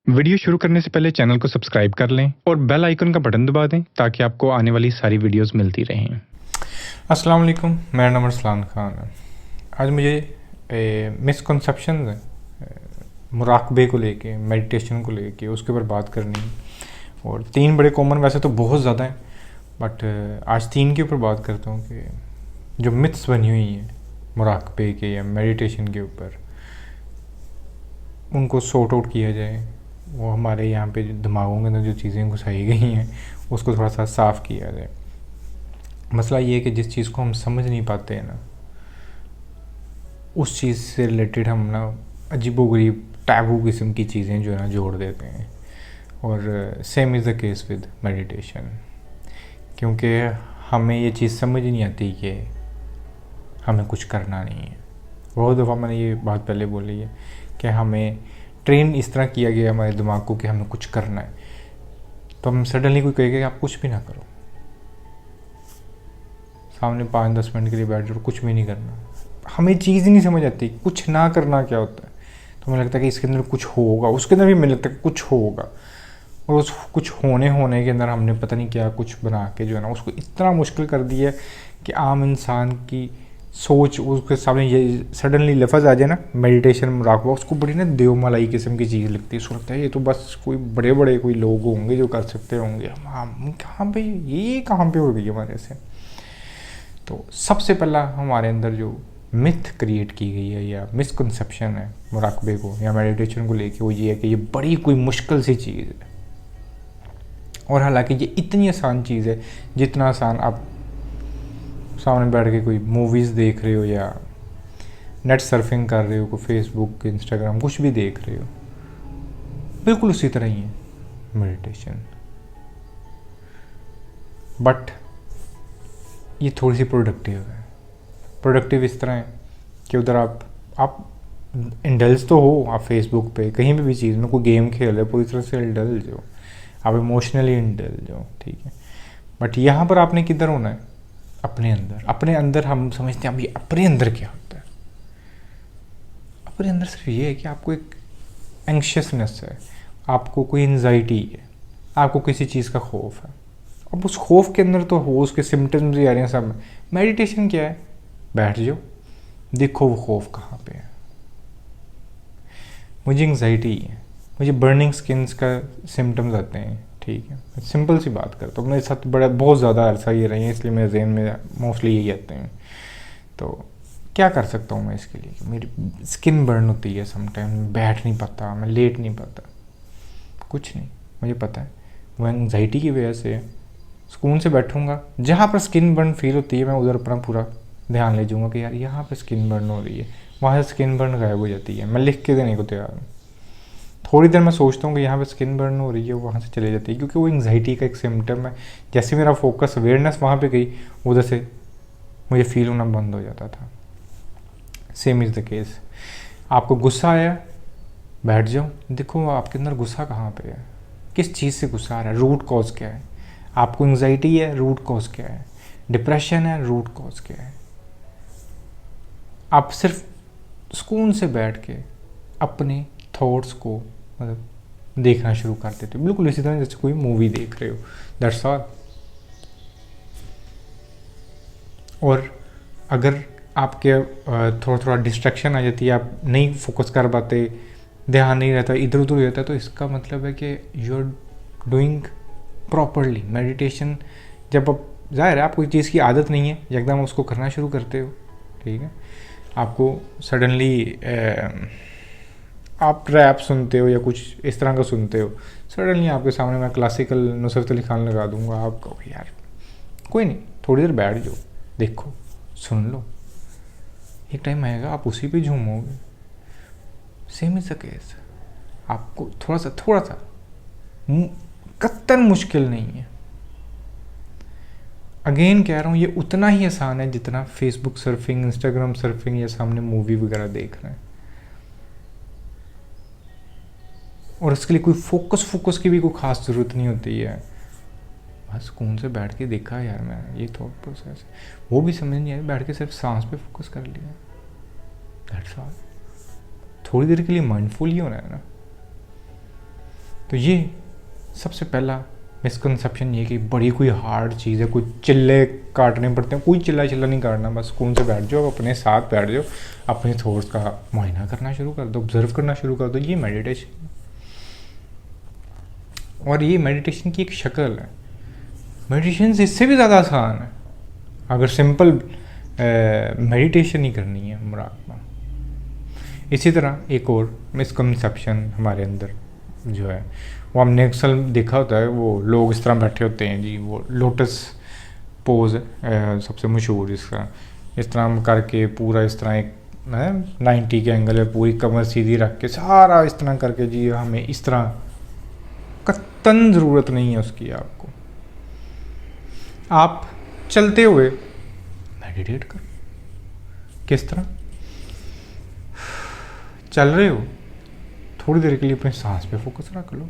Video शुरू करने से पहले चैनल को सब्सक्राइब कर लें और बेल आइकन का बटन दबा दें ताकि आपको आने वाली सारी वीडियोस मिलती रहें। अस्सलाम वालेकुम, मेरा नाम अरसलान खान है। आज मुझे मिसकंसेप्शन है मुराकबे को लेके, मेडिटेशन को लेके, उसके ऊपर बात करनी है। और तीन बड़े कॉमन, वैसे तो बहुत ज़्यादा हैं, बट आज तीन के ऊपर बात करता हूँ कि जो मिथ्स बनी हुई हैं मुराकबे के या मेडिटेशन के ऊपर, उनको सॉर्ट आउट किया जाए। वो हमारे यहाँ पे जो दिमागों के अंदर जो चीज़ें घुसाई गई हैं उसको थोड़ा सा साफ़ किया जाए। मसला ये है कि जिस चीज़ को हम समझ नहीं पाते हैं ना, उस चीज़ से रिलेटेड हम ना अजीबोगरीब टैबू किस्म की चीज़ें जो है ना जोड़ देते हैं। और same is the case with meditation, क्योंकि हमें ये चीज़ समझ नहीं आती कि हमें कुछ करना नहीं है। बहुत दफ़ा मैंने ये बात पहले बोली है कि हमें ट्रेन इस तरह किया गया हमारे दिमाग को कि हमें कुछ करना है, तो हम सडनली कोई कहेगा कि आप कुछ भी ना करो, सामने 5-10 मिनट के लिए बैठ जाओ, कुछ भी नहीं करना। हमें चीज़ ही नहीं समझ आती कुछ ना करना क्या होता है। तो हमें लगता है कि इसके अंदर कुछ होगा, उसके अंदर भी मुझे लगता है कुछ होगा, और उस कुछ होने के अंदर हमने पता नहीं क्या कुछ बना के जो है ना उसको इतना मुश्किल कर दिया है कि आम इंसान की सोच, उसके सामने ये सडनली लफ्ज़ आ जाए ना मेडिटेशन मुराकबा, उसको बड़ी ना देवमलाई किस्म की चीज़ लगती है। उसको लगता है ये तो बस कोई बड़े बड़े कोई लोग होंगे जो कर सकते होंगे, हम कहाँ पे, ये कहाँ पे हो गई हमारे से। तो सबसे पहला हमारे अंदर जो मिथ क्रिएट की गई है या मिसकंसेप्शन है मुराकबे को या मेडिटेशन को लेके, वो ये है कि ये बड़ी कोई मुश्किल सी चीज़ है। और हालांकि ये इतनी आसान चीज़ है जितना आसान आप सामने बैठ के कोई मूवीज़ देख रहे हो या नेट सर्फिंग कर रहे हो, कोई फेसबुक, इंस्टाग्राम, कुछ भी देख रहे हो, बिल्कुल उसी तरह ही है मेडिटेशन। बट ये थोड़ी सी प्रोडक्टिव है। प्रोडक्टिव इस तरह है कि उधर आप इंडल्ज तो हो, आप फेसबुक पे कहीं भी चीज़ में कोई गेम खेल रहे हो, पूरी तरह से इंडल्ज हो, आप इमोशनली इंडल्ज हो, ठीक है। बट यहाँ पर आपने किधर होना है, अपने अंदर हम समझते हैं अब ये अपने अंदर क्या होता है। अपने अंदर सिर्फ ये है कि आपको एक एंग्शियसनेस है, आपको कोई एंजाइटी है, आपको किसी चीज़ का खौफ है। अब उस खौफ के अंदर तो हो, उसके सिम्टम्स भी आ रहे हैं सब। मेडिटेशन क्या है, बैठ जाओ, देखो वो खौफ कहाँ पे है। मुझे एंजाइटी है, मुझे बर्निंग स्किन्स का सिम्टम्स आते हैं, ठीक है। सिंपल सी बात करता हूँ, मेरे साथ बहुत ज़्यादा अरसा ये रही है, इसलिए मेरे जहन में मोस्टली यही आते हैं। तो क्या कर सकता हूँ मैं इसके लिए, मेरी स्किन बर्न होती है समटाइम, बैठ नहीं पाता, मैं लेट नहीं पाता, कुछ नहीं, मुझे पता है वो एंग्जाइटी की वजह से। सुकून से बैठूंगा, जहाँ पर स्किन बर्न फील होती है मैं उधर अपना पूरा ध्यान ले जाऊँगा कि यार यहाँ पर स्किन बर्न हो रही है, वहाँ से स्किन बर्न गायब हो जाती है। मैं लिख के देने को तैयार हूँ। थोड़ी देर मैं सोचता हूँ कि यहाँ पे स्किन बर्न हो रही है, वहाँ से चले जाती है, क्योंकि वो एंग्जाइटी का एक सिम्टम है। जैसे मेरा फोकस, अवेयरनेस वहाँ पे गई, उधर से मुझे फील होना बंद हो जाता था। सेम इज़ द केस, आपको गुस्सा आया, बैठ जाओ, देखो आपके अंदर गुस्सा कहाँ पे है, किस चीज़ से गुस्सा आ रहा है, रूट कॉज क्या है। आपको एंग्जाइटी है, रूट कॉज क्या है, डिप्रेशन है, रूट कॉज क्या है। आप सिर्फ सुकून से बैठ के अपने थॉट्स को मतलब देखना शुरू कर देते हो, बिल्कुल इसी तरह जैसे कोई मूवी देख रहे हो, दैट्स ऑल। और अगर आपके थोड़ा डिस्ट्रैक्शन आ जाती है, आप नहीं फोकस कर पाते, ध्यान नहीं रहता, इधर उधर हो जाता है, तो इसका मतलब है कि you are doing properly meditation. जब आप, जाहिर है आपको चीज़ की आदत नहीं है, एकदम उसको करना शुरू करते हो, ठीक है, आपको सडनली आप रैप सुनते हो या कुछ इस तरह का सुनते हो, सडनली आपके सामने मैं क्लासिकल नुसरत अली खान लगा दूंगा, आप कहोगे यार कोई नहीं, थोड़ी देर बैठ जाओ, देखो, सुन लो, एक टाइम आएगा आप उसी पे झूमोगे। सेम इज द केस, आपको थोड़ा सा कत्तन मुश्किल नहीं है। अगेन कह रहा हूँ, ये उतना ही आसान है जितना फेसबुक सर्फिंग, इंस्टाग्राम सर्फिंग या सामने मूवी वगैरह देख रहे हैं। और इसके लिए कोई फोकस की भी कोई ख़ास ज़रूरत नहीं होती है, बस सुकून से बैठ के देखा यार मैं, ये थॉट प्रोसेस, वो भी समझ नहीं आया, बैठ के सिर्फ सांस पे फोकस कर लिया, दैट्स ऑल। थोड़ी देर के लिए माइंडफुल ही होना है ना। तो ये सबसे पहला मिसकंसेप्शन ये कि बड़ी कोई हार्ड चीज़ है, कोई चिल्ले काटने पड़ते हैं। कोई चिल्ला नहीं काटना, बस सुकून से बैठ जाओ, अपने साथ बैठ जाओ, अपने थॉट्स का मुआयना करना शुरू कर दो, ऑब्जर्व करना शुरू कर दो। ये मेडिटेशन, और ये मेडिटेशन की एक शक्ल है। मेडिटेशन इससे भी ज़्यादा आसान है अगर सिंपल मेडिटेशन ही करनी है, मुराकबा। इसी तरह एक और मिसकंसेप्शन हमारे अंदर जो है, वो हमने अक्सर देखा होता है, वो लोग इस तरह बैठे होते हैं जी, वो लोटस पोज सबसे मशहूर इसका, इस तरह करके पूरा इस तरह एक 90 के एंगल में पूरी कमर सीधी रख के सारा इस तरह करके जी, हमें इस तरह कतन ज़रूरत नहीं है उसकी। आपको आप चलते हुए मेडिटेट करो। किस तरह? चल रहे हो, थोड़ी देर के लिए अपने सांस पे फोकस रख लो।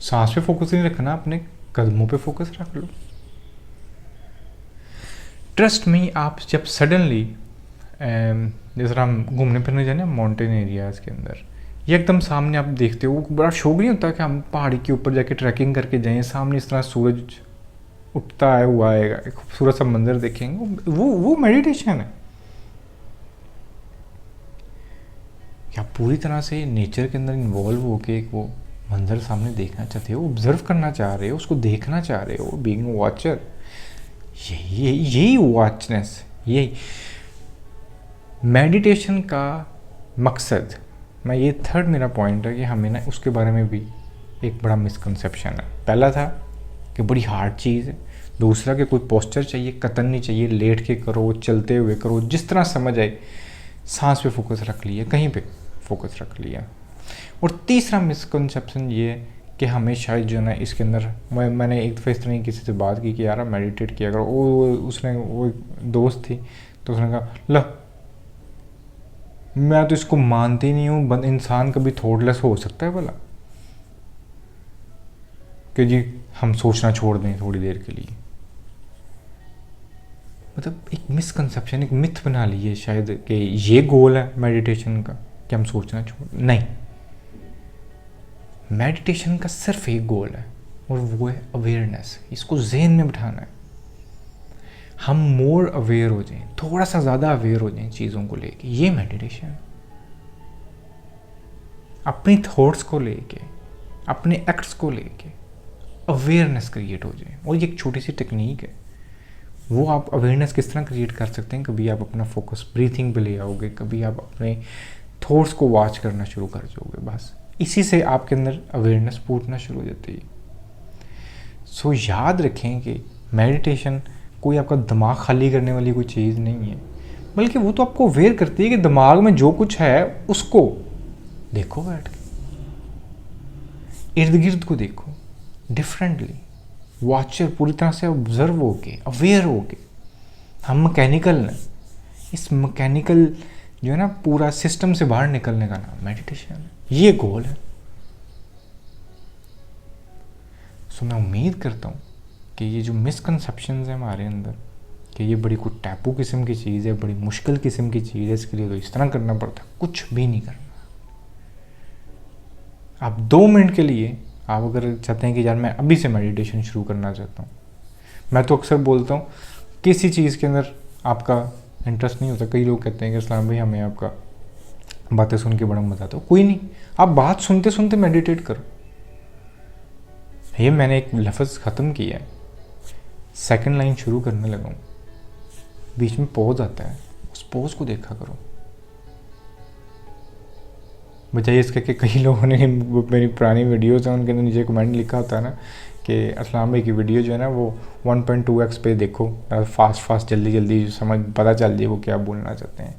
सांस पे फोकस नहीं रखना, अपने कदमों पे फोकस रख लो। ट्रस्ट मी, आप जब सडनली जिस तरह हम घूमने फिरने जाए ना माउंटेन एरियाज़ के अंदर, ये एकदम सामने आप देखते हो, बड़ा शौक नहीं होता कि हम पहाड़ी के ऊपर जाके ट्रैकिंग करके जाएं, सामने इस तरह सूरज उठता है हुआ आएगा, एक खूबसूरत सा मंजर देखेंगे, वो मेडिटेशन है। आप पूरी तरह से नेचर के अंदर इन्वॉल्व होके एक वो मंजर सामने देखना चाहते हो, ऑब्जर्व करना चाह रहे हो, उसको देखना चाह रहे हो, बीइंग वॉचर। यही वॉचनेस, यही मेडिटेशन का मकसद। मैं ये थर्ड मेरा पॉइंट है कि हमें ना उसके बारे में भी एक बड़ा मिसकंसेप्शन है। पहला था कि बड़ी हार्ड चीज़ है, दूसरा कि कोई पोस्चर चाहिए, कतन नहीं चाहिए, लेट के करो, चलते हुए करो, जिस तरह समझ आए। सांस पे फोकस रख लिया, कहीं पे फोकस रख लिया। और तीसरा मिसकंसेप्शन ये है कि हमें शायद जो है ना इसके अंदर, मैंने एक दफ़ा इस तरह किसी से बात की कि यार मेडिटेट किया करो, वो दोस्त थी, तो उसने कहा ला मैं तो इसको मानती नहीं हूँ, इंसान कभी थॉटलेस हो सकता है भला, कि जी हम सोचना छोड़ दें थोड़ी देर के लिए। मतलब एक मिसकंसेप्शन, एक मिथ बना ली है शायद कि ये गोल है मेडिटेशन का कि हम सोचना छोड़। नहीं, मेडिटेशन का सिर्फ एक गोल है और वो है अवेयरनेस। इसको ज़हन में बिठाना है, हम मोर अवेयर हो जाएं, थोड़ा सा ज़्यादा अवेयर हो जाएं चीज़ों को लेके। ये मेडिटेशन है। अपनी थॉट्स को लेके, अपने एक्ट्स को लेके अवेयरनेस क्रिएट हो जाए। और ये एक छोटी सी टेक्निक है, वो आप अवेयरनेस किस तरह क्रिएट कर सकते हैं। कभी आप अपना फोकस ब्रीथिंग पे ले आओगे, कभी आप अपने थॉट्स को वॉच करना शुरू कर दोगे, बस इसी से आपके अंदर अवेयरनेस फूटना शुरू हो जाती है। सो याद रखें कि मेडिटेशन कोई आपका दिमाग खाली करने वाली कोई चीज़ नहीं है, बल्कि वो तो आपको अवेयर करती है कि दिमाग में जो कुछ है उसको देखो, बैठ के इर्द गिर्द को देखो डिफरेंटली, वॉचर पूरी तरह से ऑब्जर्व होके, अवेयर होके। हम मैकेनिकल हैं, इस मैकेनिकल जो है ना पूरा सिस्टम से बाहर निकलने का नाम मेडिटेशन है। ये गोल है। सो मैं उम्मीद करता हूँ कि ये जो मिसकंसेप्शंस हैं हमारे अंदर कि ये बड़ी कोई टैबू किस्म की चीज़ है, बड़ी मुश्किल किस्म की चीज़ है, इसके लिए तो इस तरह करना पड़ता है, कुछ भी नहीं करना। आप 2 मिनट के लिए आप अगर चाहते हैं कि यार मैं अभी से मेडिटेशन शुरू करना चाहता हूँ, मैं तो अक्सर बोलता हूँ किसी चीज़ के अंदर आपका इंटरेस्ट नहीं होता। कई लोग कहते हैं कि इस्लाम भाई हमें आपका बातें सुन के बड़ा मज़ा आता है। कोई नहीं, आप बात सुनते सुनते मेडिटेट करो। ये मैंने एक लफ्ज़ ख़त्म किया है, सेकंड लाइन शुरू करने लगा हूँ, बीच में पॉज आता है, उस पॉज को देखा करो। बजाय इसके कि कई लोगों ने मेरी पुरानी वीडियोज़ हैं उनके अंदर नीचे कमेंट लिखा होता है ना कि अस्सलाम भाई की वीडियो जो है ना वो 1.2x पे देखो, फास्ट जल्दी समझ पता चल जाए वो क्या बोलना चाहते हैं।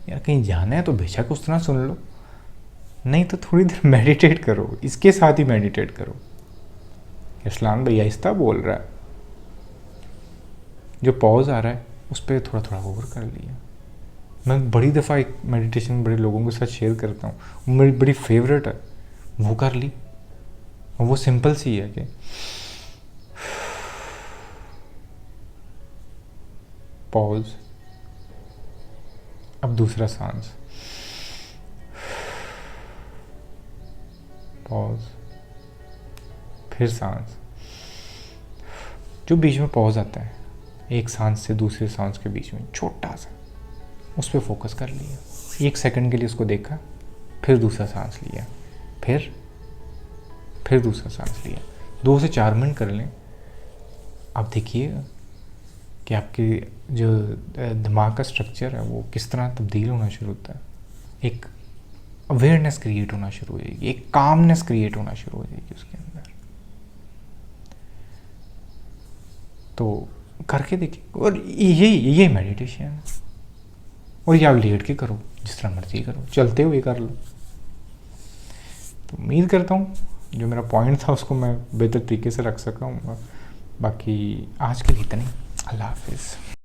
यार कहीं जाना है तो बेशक उस तरह सुन लो, नहीं तो थोड़ी देर मेडिटेट करो, इसके साथ ही मेडिटेट करो। अस्सलाम भाई आहिस्ता बोल रहा है, जो पॉज आ रहा है उस पर थोड़ा थोड़ा और कर लिया। मैं बड़ी दफ़ा एक मेडिटेशन बड़े लोगों के साथ शेयर करता हूँ, मेरी बड़ी फेवरेट है, वो कर ली। और वो सिंपल सी है कि पॉज, अब दूसरा सांस, पॉज, फिर सांस। जो बीच में पॉज आता है एक सांस से दूसरे सांस के बीच में, छोटा सा, उस पर फोकस कर लिया, 1 सेकंड के लिए उसको देखा, फिर दूसरा सांस लिया, फिर दूसरा सांस लिया। 2 से 4 मिनट कर लें। आप देखिए कि आपके जो दिमाग का स्ट्रक्चर है वो किस तरह तब्दील होना शुरू होता है। एक अवेयरनेस क्रिएट होना शुरू हो जाएगी, एक कामनेस क्रिएट होना शुरू हो जाएगी उसके अंदर। तो करके देखिए, और यही मेडिटेशन है। और ये आप लेट के करो, जिस तरह मर्जी करो, चलते हुए कर लो। तो उम्मीद करता हूँ जो मेरा पॉइंट था उसको मैं बेहतर तरीके से रख सका हूँ। बाकी आज के लिए इतना ही। अल्लाह हाफिज़।